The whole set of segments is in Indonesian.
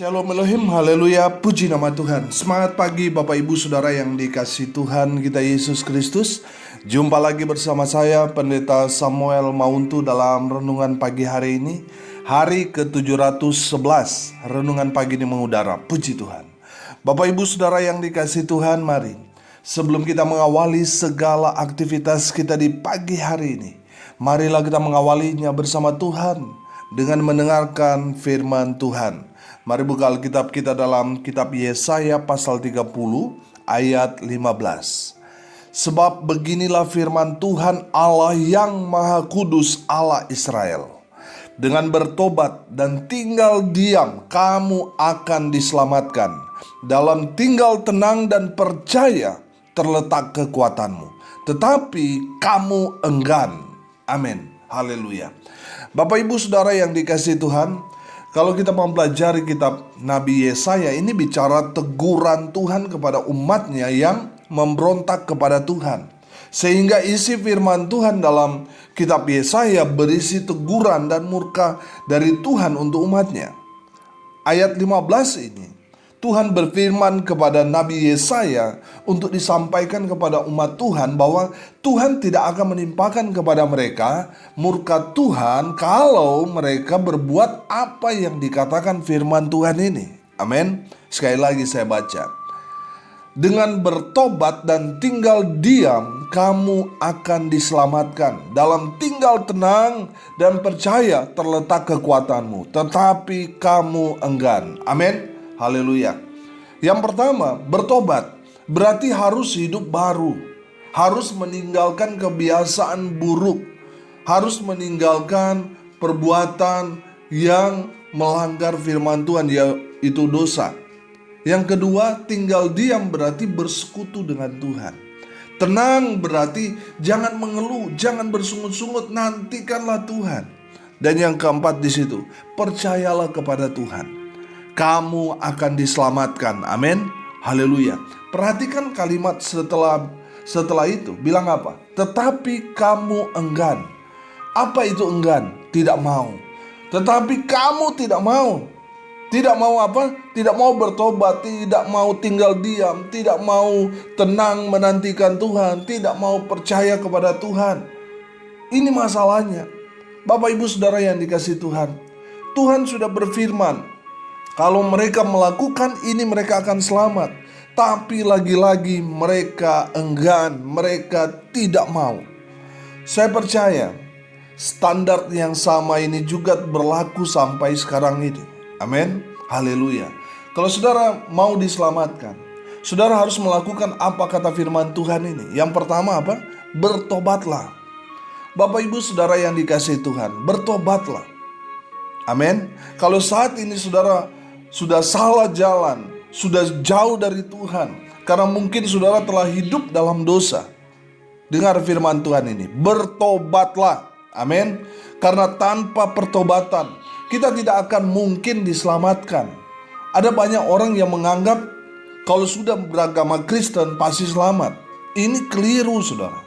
Shalom Elohim, haleluya, puji nama Tuhan. Semangat pagi Bapak Ibu Saudara yang dikasihi Tuhan kita Yesus Kristus. Jumpa lagi bersama saya Pendeta Samuel Mauntu dalam renungan pagi hari ini. Hari ke-711, renungan pagi ini mengudara, puji Tuhan. Bapak Ibu Saudara yang dikasihi Tuhan, mari sebelum kita mengawali segala aktivitas kita di pagi hari ini, marilah kita mengawalinya bersama Tuhan dengan mendengarkan firman Tuhan. Mari buka Alkitab kita dalam kitab Yesaya pasal 30 ayat 15. Sebab beginilah firman Tuhan Allah yang Maha Kudus, Allah Israel. Dengan bertobat dan tinggal diam kamu akan diselamatkan. Dalam tinggal tenang dan percaya terletak kekuatanmu. Tetapi kamu enggan. Amin. Haleluya. Bapak Ibu Saudara yang dikasihi Tuhan, kalau kita mempelajari kitab Nabi Yesaya, ini bicara teguran Tuhan kepada umatnya yang memberontak kepada Tuhan. Sehingga isi firman Tuhan dalam kitab Yesaya berisi teguran dan murka dari Tuhan untuk umatnya. Ayat 15 ini, Tuhan berfirman kepada Nabi Yesaya untuk disampaikan kepada umat Tuhan bahwa Tuhan tidak akan menimpakan kepada mereka murka Tuhan kalau mereka berbuat apa yang dikatakan firman Tuhan ini. Amin. Sekali lagi saya baca. Dengan bertobat dan tinggal diam kamu akan diselamatkan. Dalam tinggal tenang dan percaya terletak kekuatanmu. Tetapi kamu enggan. Amin. Haleluya. Yang pertama, bertobat berarti harus hidup baru, harus meninggalkan kebiasaan buruk, harus meninggalkan perbuatan yang melanggar firman Tuhan, yaitu dosa. Yang kedua, tinggal diam berarti bersekutu dengan Tuhan. Tenang berarti jangan mengeluh, jangan bersungut-sungut, nantikanlah Tuhan. Dan yang keempat di situ, percayalah kepada Tuhan. Kamu akan diselamatkan. Amin. Haleluya. Perhatikan kalimat setelah itu. Bilang apa? Tetapi kamu enggan. Apa itu enggan? Tidak mau. Tetapi kamu tidak mau. Tidak mau apa? Tidak mau bertobat, tidak mau tinggal diam, tidak mau tenang menantikan Tuhan, tidak mau percaya kepada Tuhan. Ini masalahnya. Bapak Ibu Saudara yang dikasihi Tuhan, Tuhan sudah berfirman, kalau mereka melakukan ini mereka akan selamat. Tapi lagi-lagi mereka enggan, mereka tidak mau. Saya percaya standar yang sama ini juga berlaku sampai sekarang ini. Amin. Haleluya. Kalau saudara mau diselamatkan, saudara harus melakukan apa kata firman Tuhan ini. Yang pertama apa? Bertobatlah. Bapak Ibu Saudara yang dikasihi Tuhan, bertobatlah. Amin. Kalau saat ini saudara sudah salah jalan, sudah jauh dari Tuhan, karena mungkin saudara telah hidup dalam dosa, dengar firman Tuhan ini, bertobatlah. Amin. Karena tanpa pertobatan kita tidak akan mungkin diselamatkan. Ada banyak orang yang menganggap kalau sudah beragama Kristen pasti selamat. Ini keliru saudara.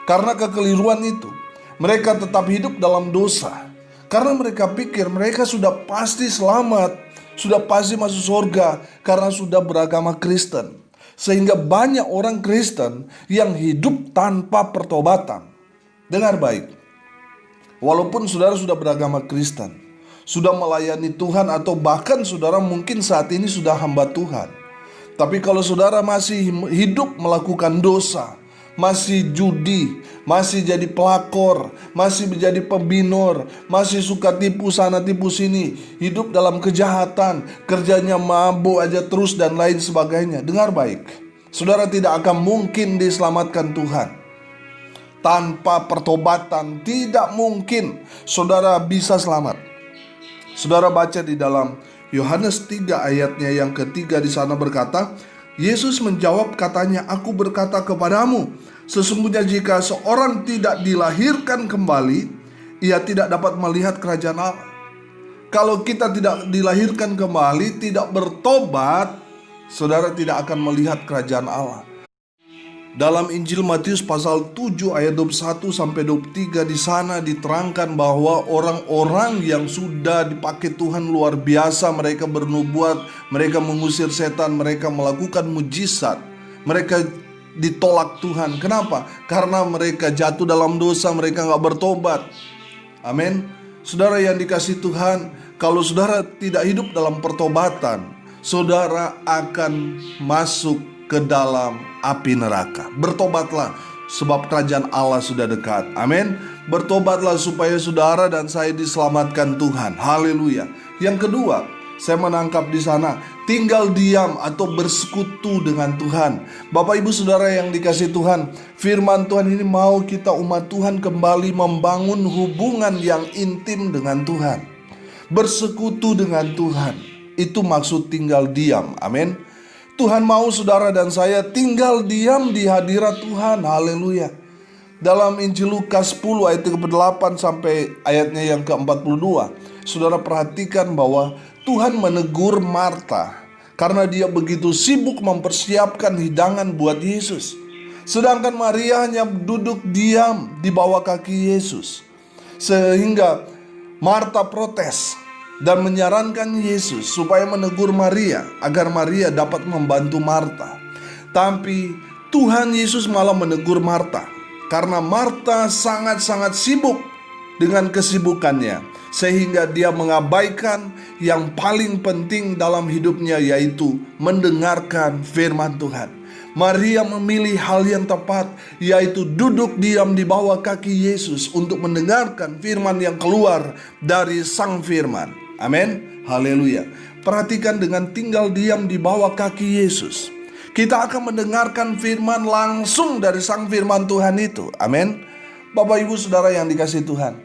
Karena kekeliruan itu, mereka tetap hidup dalam dosa. Karena mereka pikir mereka sudah pasti selamat, sudah pasti masuk surga karena sudah beragama Kristen. Sehingga banyak orang Kristen yang hidup tanpa pertobatan. Dengar baik. Walaupun saudara sudah beragama Kristen, sudah melayani Tuhan, atau bahkan saudara mungkin saat ini sudah hamba Tuhan, tapi kalau saudara masih hidup melakukan dosa, masih judi, masih jadi pelakor, masih menjadi pembinor, masih suka tipu sana tipu sini, hidup dalam kejahatan, kerjanya mabuk aja terus dan lain sebagainya. Dengar baik, saudara tidak akan mungkin diselamatkan Tuhan. Tanpa pertobatan tidak mungkin saudara bisa selamat. Saudara baca di dalam Yohanes 3 ayatnya yang ketiga, di sana berkata, Yesus menjawab katanya, aku berkata kepadamu, sesungguhnya jika seorang tidak dilahirkan kembali, ia tidak dapat melihat kerajaan Allah. Kalau kita tidak dilahirkan kembali, tidak bertobat, saudara tidak akan melihat kerajaan Allah. Dalam Injil Matius pasal 7 ayat 21 sampai 23 di sana diterangkan bahwa orang-orang yang sudah dipakai Tuhan luar biasa, mereka bernubuat, mereka mengusir setan, mereka melakukan mujizat, mereka ditolak Tuhan. Kenapa? Karena mereka jatuh dalam dosa, mereka gak bertobat. Amin. Saudara yang dikasihi Tuhan, kalau saudara tidak hidup dalam pertobatan, saudara akan masuk ke dalam api neraka. Bertobatlah sebab kerajaan Allah sudah dekat. Amin. Bertobatlah supaya saudara dan saya diselamatkan Tuhan. Haleluya. Yang kedua, saya menangkap di sana tinggal diam atau bersekutu dengan Tuhan. Bapak ibu saudara yang dikasihi Tuhan, firman Tuhan ini mau kita umat Tuhan kembali membangun hubungan yang intim dengan Tuhan. Bersekutu dengan Tuhan, itu maksud tinggal diam. Amin. Tuhan mau saudara dan saya tinggal diam di hadirat Tuhan. Haleluya. Dalam Injil Lukas 10 ayat ke-8 sampai ayatnya yang ke-42, saudara perhatikan bahwa Tuhan menegur Marta karena dia begitu sibuk mempersiapkan hidangan buat Yesus. Sedangkan Maria hanya duduk diam di bawah kaki Yesus. Sehingga Marta protes dan menyarankan Yesus supaya menegur Maria agar Maria dapat membantu Marta. Tapi Tuhan Yesus malah menegur Marta karena Marta sangat-sangat sibuk dengan kesibukannya, sehingga dia mengabaikan yang paling penting dalam hidupnya, yaitu mendengarkan firman Tuhan. Maria memilih hal yang tepat, yaitu duduk diam di bawah kaki Yesus untuk mendengarkan firman yang keluar dari Sang Firman. Amin. Haleluya. Perhatikan, dengan tinggal diam di bawah kaki Yesus, kita akan mendengarkan firman langsung dari Sang Firman Tuhan itu. Amin. Bapak ibu saudara yang dikasihi Tuhan,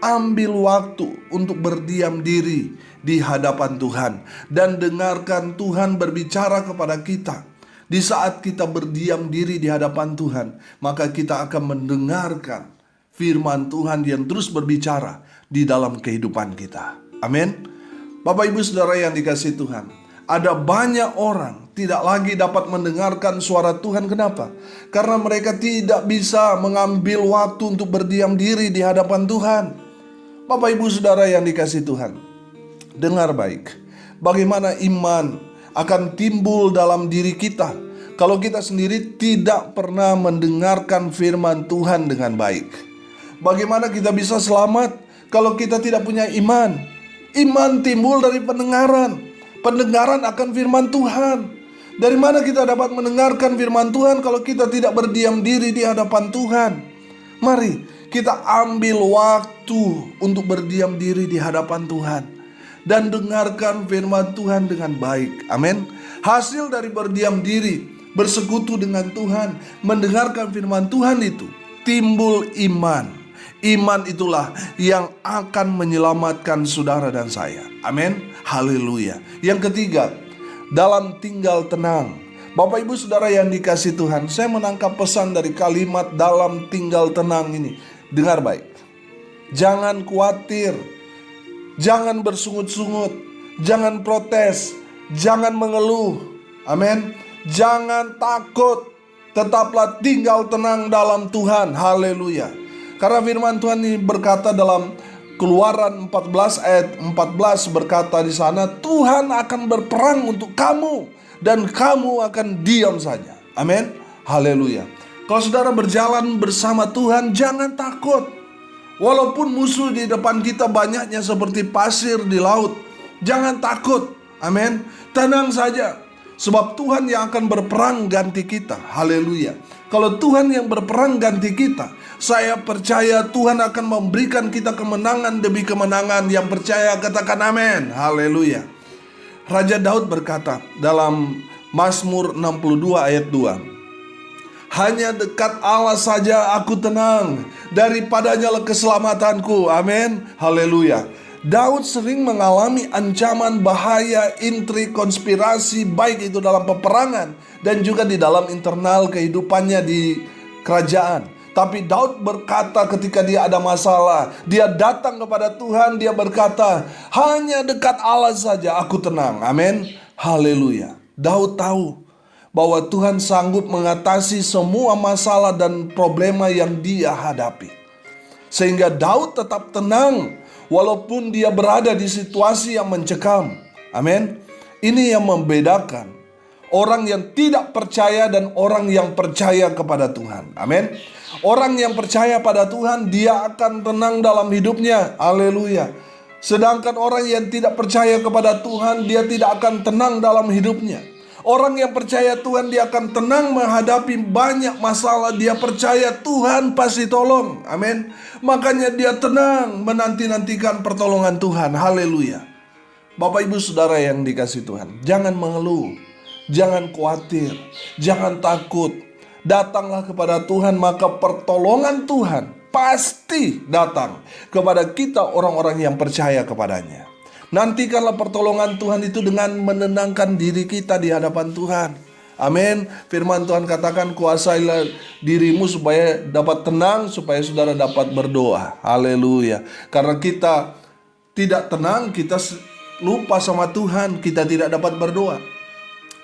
ambil waktu untuk berdiam diri di hadapan Tuhan dan dengarkan Tuhan berbicara kepada kita. Di saat kita berdiam diri di hadapan Tuhan, maka kita akan mendengarkan firman Tuhan yang terus berbicara di dalam kehidupan kita. Amin. Bapak ibu saudara yang dikasihi Tuhan, ada banyak orang tidak lagi dapat mendengarkan suara Tuhan. Kenapa? Karena mereka tidak bisa mengambil waktu untuk berdiam diri di hadapan Tuhan. Bapak ibu saudara yang dikasihi Tuhan, dengar baik, bagaimana iman akan timbul dalam diri kita kalau kita sendiri tidak pernah mendengarkan firman Tuhan dengan baik. Bagaimana kita bisa selamat kalau kita tidak punya iman? Iman timbul dari pendengaran. Pendengaran akan firman Tuhan. Dari mana kita dapat mendengarkan firman Tuhan kalau kita tidak berdiam diri di hadapan Tuhan? Mari kita ambil waktu untuk berdiam diri di hadapan Tuhan dan dengarkan firman Tuhan dengan baik. Amin. Hasil dari berdiam diri, bersekutu dengan Tuhan, mendengarkan firman Tuhan itu, timbul iman. Iman itulah yang akan menyelamatkan saudara dan saya. Amin. Haleluya. Yang ketiga, dalam tinggal tenang. Bapak ibu saudara yang dikasihi Tuhan, saya menangkap pesan dari kalimat dalam tinggal tenang ini. Dengar baik. Jangan khawatir, jangan bersungut-sungut, jangan protes, jangan mengeluh. Amin. Jangan takut, tetaplah tinggal tenang dalam Tuhan. Haleluya. Karena firman Tuhan ini berkata dalam Keluaran 14 ayat 14, berkata di sana, Tuhan akan berperang untuk kamu dan kamu akan diam saja. Amin. Haleluya. Kalau saudara berjalan bersama Tuhan, jangan takut. Walaupun musuh di depan kita banyaknya seperti pasir di laut, jangan takut. Amin. Tenang saja, sebab Tuhan yang akan berperang ganti kita. Haleluya. Kalau Tuhan yang berperang ganti kita, saya percaya Tuhan akan memberikan kita kemenangan demi kemenangan. Yang percaya katakan amin. Haleluya. Raja Daud berkata dalam Mazmur 62 ayat 2, hanya dekat Allah saja aku tenang, daripadanya lah keselamatanku. Amin. Haleluya. Daud sering mengalami ancaman bahaya, intrik, konspirasi, baik itu dalam peperangan dan juga di dalam internal kehidupannya di kerajaan. Tapi Daud berkata ketika dia ada masalah, dia datang kepada Tuhan, dia berkata, hanya dekat Allah saja aku tenang. Amin. Haleluya. Daud tahu bahwa Tuhan sanggup mengatasi semua masalah dan problema yang dia hadapi. Sehingga Daud tetap tenang walaupun dia berada di situasi yang mencekam. Amin. Ini yang membedakan orang yang tidak percaya dan orang yang percaya kepada Tuhan. Amin. Orang yang percaya pada Tuhan, dia akan tenang dalam hidupnya. Haleluya. Sedangkan orang yang tidak percaya kepada Tuhan, dia tidak akan tenang dalam hidupnya. Orang yang percaya Tuhan, dia akan tenang menghadapi banyak masalah. Dia percaya Tuhan pasti tolong. Amin. Makanya dia tenang menanti-nantikan pertolongan Tuhan. Haleluya. Bapak ibu saudara yang dikasihi Tuhan, jangan mengeluh, jangan khawatir, jangan takut. Datanglah kepada Tuhan, maka pertolongan Tuhan pasti datang kepada kita orang-orang yang percaya kepadanya. Nantikanlah pertolongan Tuhan itu dengan menenangkan diri kita di hadapan Tuhan. Amin. Firman Tuhan katakan, kuasailah dirimu supaya dapat tenang, supaya saudara dapat berdoa. Haleluya. Karena kita tidak tenang, kita lupa sama Tuhan, kita tidak dapat berdoa.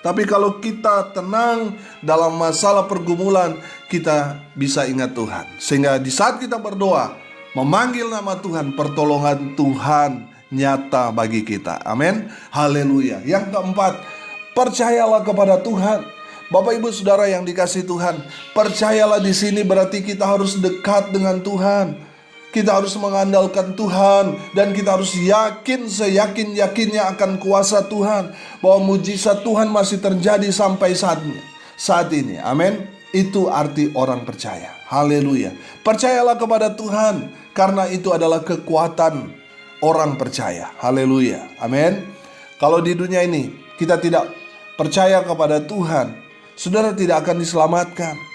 Tapi kalau kita tenang dalam masalah pergumulan, kita bisa ingat Tuhan. Sehingga di saat kita berdoa, memanggil nama Tuhan, pertolongan Tuhan nyata bagi kita. Amin. Haleluya. Yang keempat, percayalah kepada Tuhan. Bapak ibu saudara yang dikasihi Tuhan, percayalah di sini berarti kita harus dekat dengan Tuhan. Kita harus mengandalkan Tuhan dan kita harus yakin seyakin-yakinnya akan kuasa Tuhan, bahwa mujizat Tuhan masih terjadi sampai saat ini. Amin. Itu arti orang percaya. Haleluya. Percayalah kepada Tuhan, karena itu adalah kekuatan orang percaya. Haleluya. Amin. Kalau di dunia ini kita tidak percaya kepada Tuhan, saudara tidak akan diselamatkan.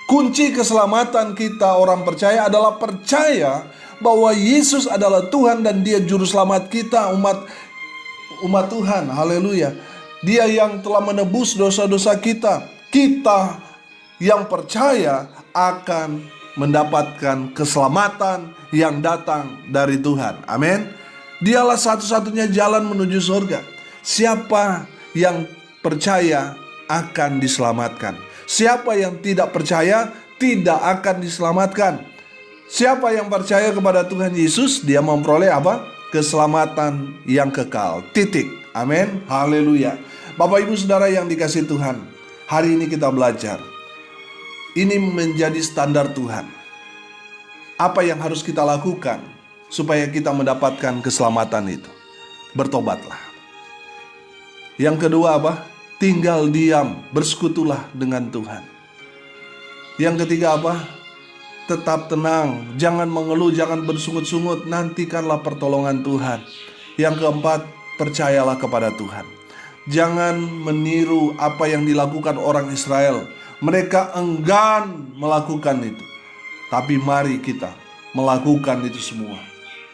Kunci keselamatan kita orang percaya adalah percaya bahwa Yesus adalah Tuhan dan Dia juru selamat kita, umat Tuhan. Haleluya. Dia yang telah menebus dosa-dosa kita. Kita yang percaya akan mendapatkan keselamatan yang datang dari Tuhan. Amin. Dialah satu-satunya jalan menuju surga. Siapa yang percaya akan diselamatkan. Siapa yang tidak percaya tidak akan diselamatkan. Siapa yang percaya kepada Tuhan Yesus, dia memperoleh apa? Keselamatan yang kekal. Titik. Amin. Haleluya. Bapak ibu saudara yang dikasihi Tuhan, hari ini kita belajar. Ini menjadi standar Tuhan. Apa yang harus kita lakukan supaya kita mendapatkan keselamatan itu? Bertobatlah. Yang kedua apa? Tinggal diam, bersekutulah dengan Tuhan. Yang ketiga apa? Tetap tenang, jangan mengeluh, jangan bersungut-sungut, nantikanlah pertolongan Tuhan. Yang keempat, percayalah kepada Tuhan. Jangan meniru apa yang dilakukan orang Israel. Mereka enggan melakukan itu. Tapi mari kita melakukan itu semua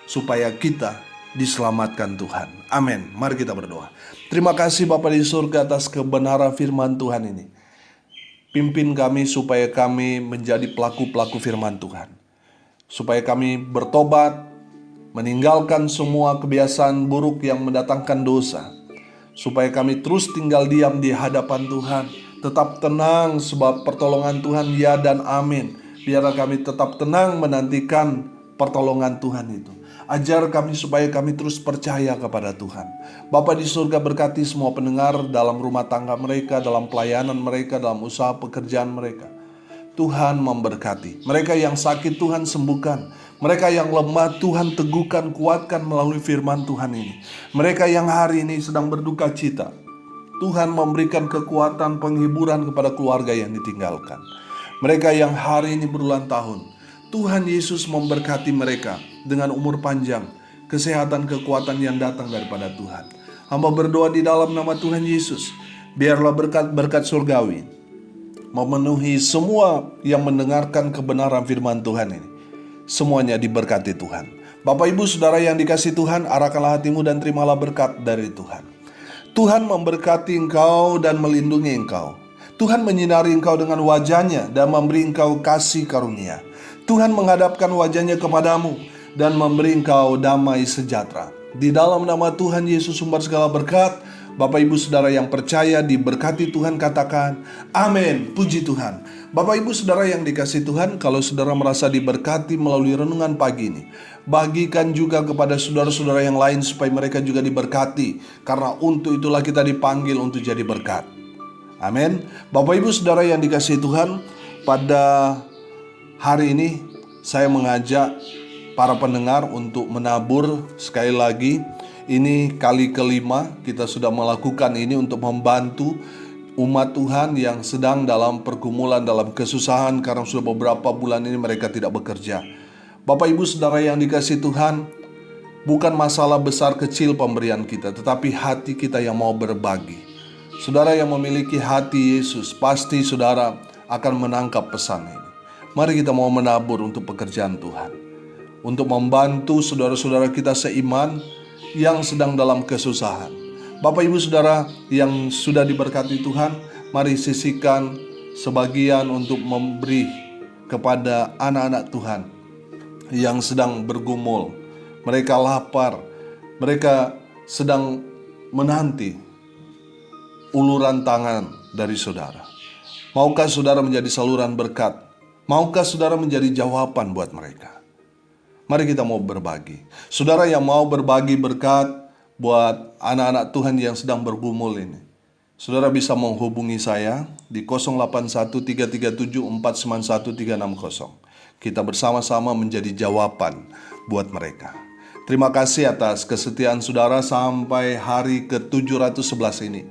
supaya kita diselamatkan Tuhan. Amin. Mari kita berdoa. Terima kasih Bapa di surga atas kebenaran firman Tuhan ini. Pimpin kami supaya kami menjadi pelaku-pelaku firman Tuhan. Supaya kami bertobat, meninggalkan semua kebiasaan buruk yang mendatangkan dosa. Supaya kami terus tinggal diam di hadapan Tuhan. Tetap tenang sebab pertolongan Tuhan ya dan amin. Biarlah kami tetap tenang menantikan pertolongan Tuhan itu. Ajar kami supaya kami terus percaya kepada Tuhan. Bapa di surga, berkati semua pendengar dalam rumah tangga mereka, dalam pelayanan mereka, dalam usaha pekerjaan mereka. Tuhan memberkati. Mereka yang sakit Tuhan sembuhkan. Mereka yang lemah Tuhan teguhkan, kuatkan melalui firman Tuhan ini. Mereka yang hari ini sedang berduka cita, Tuhan memberikan kekuatan penghiburan kepada keluarga yang ditinggalkan. Mereka yang hari ini berulang tahun, Tuhan Yesus memberkati mereka dengan umur panjang, kesehatan, kekuatan yang datang daripada Tuhan. Hamba berdoa di dalam nama Tuhan Yesus, biarlah berkat-berkat surgawi memenuhi semua yang mendengarkan kebenaran firman Tuhan ini. Semuanya diberkati Tuhan. Bapak ibu saudara yang dikasihi Tuhan, arahkanlah hatimu dan terimalah berkat dari Tuhan. Tuhan memberkati engkau dan melindungi engkau. Tuhan menyinari engkau dengan wajahnya dan memberi engkau kasih karunia. Tuhan menghadapkan wajahnya kepadamu dan memberi engkau damai sejahtera. Di dalam nama Tuhan Yesus sumber segala berkat, Bapak Ibu Saudara yang percaya diberkati Tuhan, katakan amin, puji Tuhan. Bapak Ibu Saudara yang dikasihi Tuhan, kalau saudara merasa diberkati melalui renungan pagi ini, bagikan juga kepada saudara-saudara yang lain supaya mereka juga diberkati, karena untuk itulah kita dipanggil untuk jadi berkat. Amin. Bapak Ibu Saudara yang dikasihi Tuhan, pada hari ini saya mengajak para pendengar untuk menabur. Sekali lagi, ini kali kelima kita sudah melakukan ini untuk membantu umat Tuhan yang sedang dalam pergumulan, dalam kesusahan, karena sudah beberapa bulan ini mereka tidak bekerja. Bapak Ibu Saudara yang dikasihi Tuhan, bukan masalah besar kecil pemberian kita, tetapi hati kita yang mau berbagi. Saudara yang memiliki hati Yesus, pasti saudara akan menangkap pesan ini. Mari kita mau menabur untuk pekerjaan Tuhan, untuk membantu saudara-saudara kita seiman yang sedang dalam kesusahan. Bapak Ibu Saudara yang sudah diberkati Tuhan, mari sisihkan sebagian untuk memberi kepada anak-anak Tuhan yang sedang bergumul. Mereka lapar, mereka sedang menanti uluran tangan dari saudara. Maukah saudara menjadi saluran berkat? Maukah saudara menjadi jawaban buat mereka? Mari kita mau berbagi. Saudara yang mau berbagi berkat buat anak-anak Tuhan yang sedang bergumul ini, saudara bisa menghubungi saya di 081337491360. Kita bersama-sama menjadi jawaban buat mereka. Terima kasih atas kesetiaan saudara sampai hari ke-711 ini.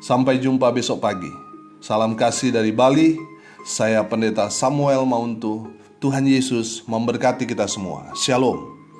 Sampai jumpa besok pagi. Salam kasih dari Bali. Saya Pendeta Samuel Mauntu. Tuhan Yesus memberkati kita semua. Shalom.